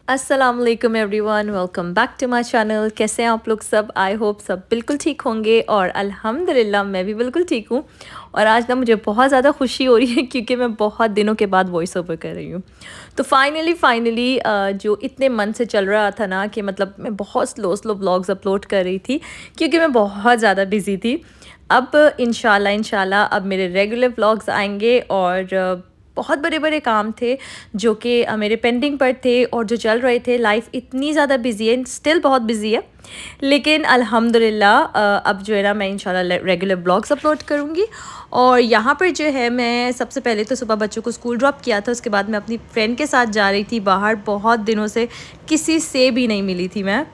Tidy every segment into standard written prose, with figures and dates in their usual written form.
अस्सलाम वालेकुम everyone, welcome back to my channel. कैसे हैं आप लोग सब? आई होप सब बिल्कुल ठीक होंगे और अल्हम्दुलिल्लाह मैं भी बिल्कुल ठीक हूँ। और आज ना मुझे बहुत ज़्यादा खुशी हो रही है क्योंकि मैं बहुत दिनों के बाद वॉइस ओवर कर रही हूँ। तो फाइनली जो इतने मन से चल रहा था ना कि मतलब मैं बहुत स्लो ब्लॉग्स अपलोड कर रही थी क्योंकि मैं बहुत ज़्यादा बिज़ी थी। अब इंशाल्लाह अब मेरे रेगुलर व्लॉग्स आएंगे और बहुत बड़े-बड़े काम थे जो कि मेरे पेंडिंग पर थे और जो चल रहे थे। लाइफ इतनी ज़्यादा बिज़ी है, स्टिल बहुत बिज़ी है, लेकिन अल्हम्दुलिल्लाह अब जो है ना मैं इंशाल्लाह रेगुलर ब्लॉग्स अपलोड करूँगी। और यहाँ पर जो है मैं सबसे पहले तो सुबह बच्चों को स्कूल ड्रॉप किया था, उसके बाद मैं अपनी फ्रेंड के साथ जा रही थी बाहर। बहुत दिनों से किसी से भी नहीं मिली थी मैं।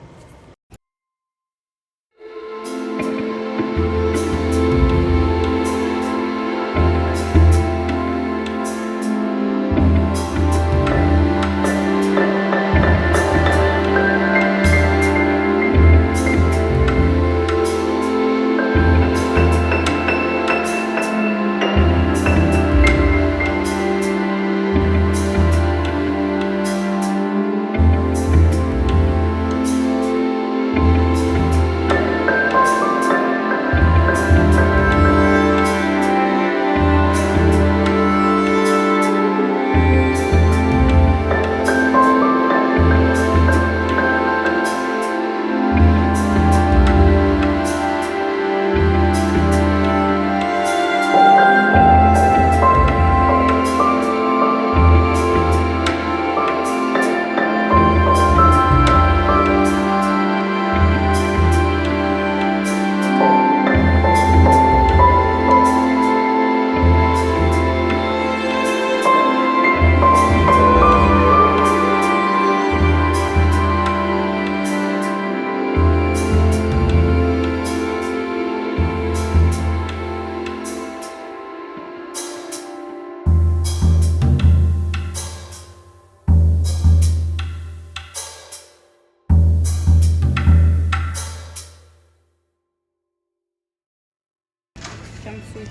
Jumpsuit.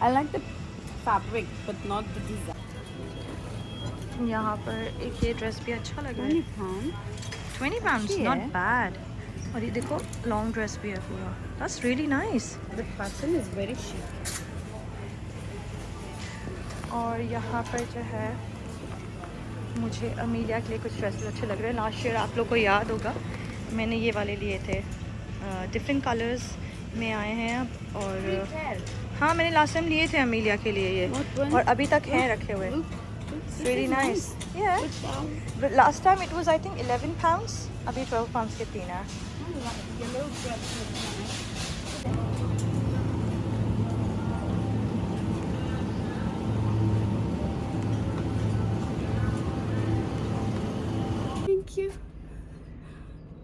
I like the fabric, but not the design. यहाँ पर एक ये ड्रेस भी अच्छा लग रहा है। 20 pound. 20 pounds, अच्छी not है। bad। और ये देखो लॉन्ग ड्रेस भी है पूरा। That's really nice। The pattern is very chic. और यहाँ पर जो है मुझे अमीलिया के लिए कुछ ड्रेसेस अच्छे लग रहे हैं। लास्ट ईयर आप लोग को याद होगा मैंने ये वाले लिए थे, डिफरेंट कलर्स में आए हैं अब। और हाँ, मैंने लास्ट टाइम लिए थे अमीलिया के लिए ये, और अभी तक हैं रखे हुए। Really nice. Last time it was I think 11 pounds, अभी 12 पाउंड्स के 3 है। Thank you.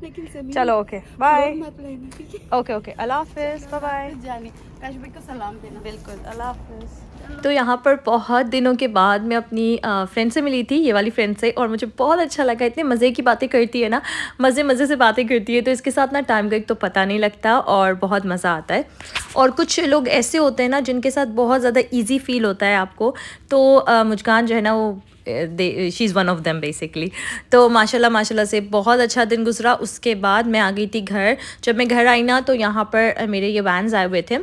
लेकिन सभी चलो ओके बाय। मत लेना, ठीक है? ओके अल्लाह हाफिज़, बाय बाय। जाने काश भाई को सलाम देना। बिल्कुल, अल्लाह हाफिज़। तो यहाँ पर बहुत दिनों के बाद मैं अपनी फ्रेंड से मिली थी, ये वाली फ्रेंड से, और मुझे बहुत अच्छा लगा। इतने मज़े की बातें करती है ना, मज़े से बातें करती है, तो इसके साथ ना टाइम का एक तो पता नहीं लगता और बहुत मज़ा आता है। और कुछ लोग ऐसे होते हैं ना जिनके साथ बहुत ज़्यादा ईजी फील होता है आपको, तो मुस्कान जो है ना वो she is one of them basically. तो माशाल्लाह से बहुत अच्छा दिन गुजरा। उसके बाद मैं आ गई थी घर। जब मैं घर आई ना तो यहाँ पर मेरे ये वैन्स आए हुए थे।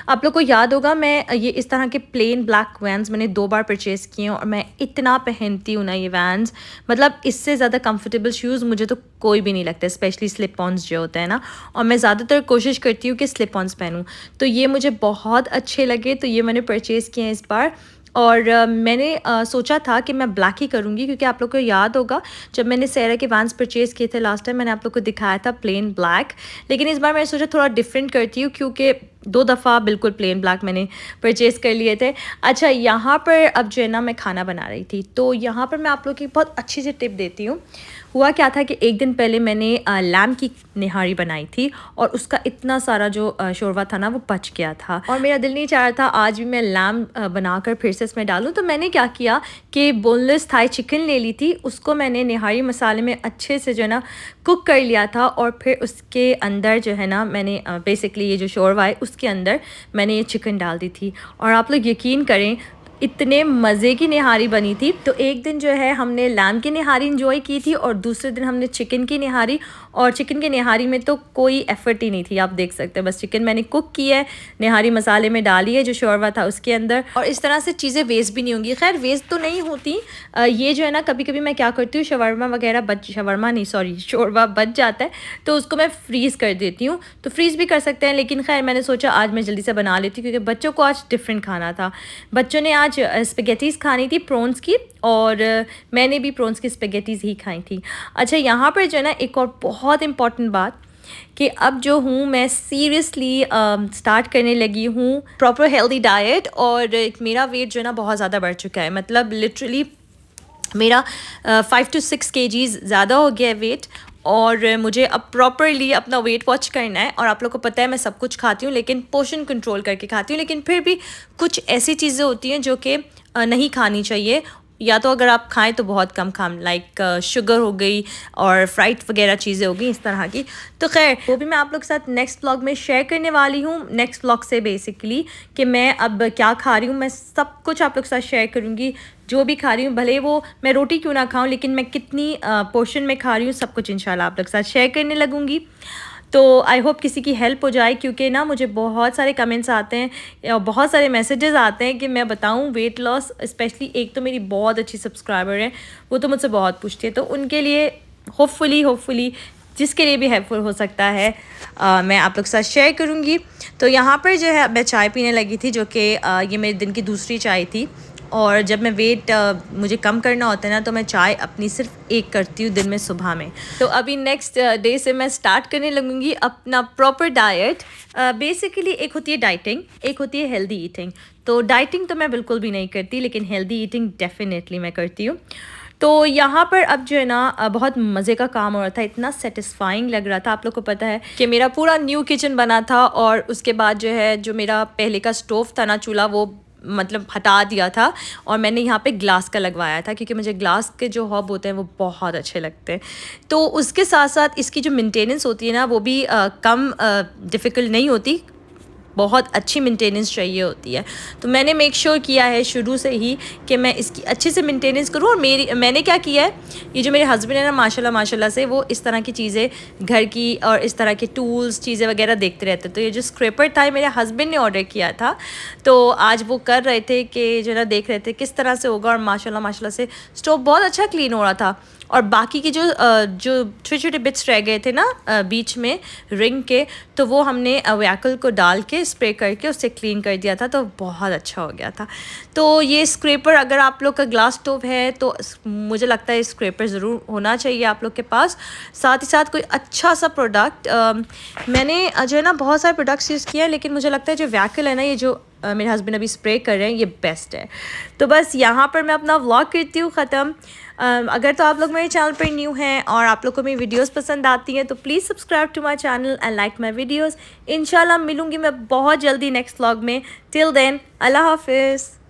आप लोग को याद होगा मैं ये इस तरह के प्लेन ब्लैक वैन्स मैंने 2 बार परचेज़ किए हैं और मैं इतना पहनती हूँ ना ये वैन्स, मतलब इससे ज़्यादा कंफर्टेबल शूज़ मुझे तो कोई भी नहीं लगता, स्पेशली स्लिप ऑन्स जो होते हैं ना। और मैं ज़्यादातर कोशिश करती हूँ कि स्लिप ऑन्स पहनूँ, तो ये मुझे बहुत अच्छे लगे, तो ये मैंने परचेज़ किए हैं इस बार। और मैंने सोचा था कि मैं ब्लैक ही करूँगी क्योंकि आप लोग को याद होगा जब मैंने सेरा के वैन्स परचेज़ किए थे लास्ट टाइम, मैंने आप लोग को दिखाया था प्लेन ब्लैक। लेकिन इस बार मैंने सोचा थोड़ा डिफरेंट करती हूँ क्योंकि 2 दफ़ा बिल्कुल प्लेन ब्लैक मैंने परचेज़ कर लिए थे। अच्छा, यहाँ पर अब जो है ना मैं खाना बना रही थी, तो यहाँ पर मैं आप लोग की बहुत अच्छी सी टिप देती हूँ। हुआ क्या था कि एक दिन पहले मैंने लैम्ब की निहारी बनाई थी और उसका इतना सारा जो शोरबा था ना वो बच गया था, और मेरा दिल नहीं चाह रहा था आज भी मैं लैम्ब बनाकर फिर से इसमें डालूं। तो मैंने क्या किया कि बोनलेस थाई चिकन ले ली थी, उसको मैंने निहारी मसाले में अच्छे से जो है ना कुक कर लिया था, और फिर उसके अंदर जो है ना मैंने बेसिकली ये जो शोरबा है उसके अंदर मैंने ये चिकन डाल दी थी। और आप लोग यकीन करें इतने मज़े की निहारी बनी थी। तो एक दिन जो है हमने लैम की निहारी इंजॉय की थी और दूसरे दिन हमने चिकन की निहारी। और चिकन की निहारी में तो कोई एफ़र्ट ही नहीं थी, आप देख सकते हैं। बस चिकन मैंने कुक किया है, निहारी मसाले में डाली है, जो शोरबा था उसके अंदर। और इस तरह से चीज़ें वेस्ट भी नहीं होंगी। खैर वेस्ट तो नहीं होती। ये जो है ना, कभी कभी मैं क्या करती हूँ, शोरबा बच जाता है तो उसको मैं फ्रीज़ कर देती हूँ। तो फ्रीज़ भी कर सकते हैं, लेकिन खैर मैंने सोचा आज मैं जल्दी से बना लेती हूँ, क्योंकि बच्चों को आज डिफरेंट खाना था। बच्चों ने आज स्पेगेटीज़ खानी थी प्रॉन्स की, और मैंने भी प्रॉन्स की स्पेगेटीज़ ही खाई थी। अच्छा, यहाँ पर जो है ना एक और बहुत इम्पॉर्टेंट बात, कि अब जो हूँ मैं सीरियसली स्टार्ट करने लगी हूँ प्रॉपर हेल्दी डाइट। और मेरा वेट जो है ना बहुत ज़्यादा बढ़ चुका है, मतलब लिटरली मेरा 5 to 6 kgs ज़्यादा हो गया है वेट। और मुझे अब प्रॉपरली अपना वेट वॉच करना है। और आप लोग को पता है मैं सब कुछ खाती हूँ, लेकिन पोर्शन कंट्रोल करके खाती हूँ। लेकिन फिर भी कुछ ऐसी चीज़ें होती हैं जो कि नहीं खानी चाहिए, या तो अगर आप खाएं तो बहुत कम खाएं, लाइक शुगर हो गई और फ्राइड वगैरह चीज़ें हो गई इस तरह की। तो खैर वो भी मैं आप लोग के साथ नेक्स्ट व्लॉग में शेयर करने वाली हूँ। नेक्स्ट व्लॉग से बेसिकली कि मैं अब क्या खा रही हूँ, मैं सब कुछ आप लोग के साथ शेयर करूँगी। जो भी खा रही हूँ, भले वो मैं रोटी क्यों ना खाऊं, लेकिन मैं कितनी पोर्शन में खा रही हूँ, सब कुछ इंशाल्लाह आप लोग के साथ शेयर करने लगूँगी। तो आई होप किसी की हेल्प हो जाए, क्योंकि ना मुझे बहुत सारे कमेंट्स आते हैं और बहुत सारे मैसेजेस आते हैं कि मैं बताऊं वेट लॉस। स्पेशली एक तो मेरी बहुत अच्छी सब्सक्राइबर है, वो तो मुझसे बहुत पूछती है, तो उनके लिए होपफुली जिसके लिए भी हेल्पफुल हो सकता है मैं आप लोग के साथ शेयर करूँगी। तो यहाँ पर जो है मैं चाय पीने लगी थी, जो कि ये मेरे दिन की दूसरी चाय थी। और जब मैं वेट मुझे कम करना होता है ना, तो मैं चाय अपनी सिर्फ एक करती हूँ दिन में सुबह में। तो अभी नेक्स्ट डे से मैं स्टार्ट करने लगूँगी अपना प्रॉपर डाइट। बेसिकली एक होती है डाइटिंग, एक होती है हेल्दी ईटिंग। तो डाइटिंग तो मैं बिल्कुल भी नहीं करती, लेकिन हेल्दी ईटिंग डेफिनेटली मैं करती हूँ। तो यहाँ पर अब जो है ना बहुत मज़े का काम हो रहा था, इतना सेटिस्फाइंग लग रहा था। आप लोग को पता है कि मेरा पूरा न्यू किचन बना था, और उसके बाद जो है जो मेरा पहले का स्टोव था ना, चूल्हा, वो मतलब हटा दिया था और मैंने यहाँ पे ग्लास का लगवाया था, क्योंकि मुझे ग्लास के जो हॉब होते हैं वो बहुत अच्छे लगते हैं। तो उसके साथ साथ इसकी जो मेंटेनेंस होती है ना, वो भी कम डिफ़िकल्ट नहीं होती, बहुत अच्छी मेंटेनेंस चाहिए होती है। तो मैंने मेक श्योर किया है शुरू से ही कि मैं इसकी अच्छे से मेंटेनेंस करूँ। और मैंने क्या किया है, ये जो मेरे हस्बैंड है ना, माशाल्लाह से वो इस तरह की चीज़ें घर की और इस तरह के टूल्स चीज़ें वगैरह देखते रहते। तो ये जो स्क्रैपर था, मेरे हस्बैंड ने ऑर्डर किया था, तो आज वो कर रहे थे कि जो ना देख रहे थे किस तरह से होगा। और माशाल्लाह से स्टोव बहुत अच्छा क्लीन हो रहा था। और बाकी की जो छोटे छोटे बिट्स रह गए थे ना बीच में रिंग के, तो वो हमने वैकल को डाल के स्प्रे करके उससे क्लीन कर दिया था, तो बहुत अच्छा हो गया था। तो ये स्क्रैपर, अगर आप लोग का ग्लास स्टोव है तो मुझे लगता है स्क्रैपर ज़रूर होना चाहिए आप लोग के पास। साथ ही साथ कोई अच्छा सा प्रोडक्ट, मैंने जो है ना बहुत सारे प्रोडक्ट्स यूज़ किए हैं, लेकिन मुझे लगता है जो वैकल है ना, ये जो मेरे हस्बैंड अभी स्प्रे कर रहे हैं, ये बेस्ट है। तो बस यहाँ पर मैं अपना व्लॉग करती हूँ ख़त्म। अगर तो आप लोग मेरे चैनल पर न्यू हैं और आप लोग को मेरी वीडियोस पसंद आती हैं, तो please subscribe to my channel and like my videos. इंशाल्लाह मिलूँगी मैं बहुत जल्दी नेक्स्ट व्लॉग में। टिल देन, अल्लाह हाफिज़।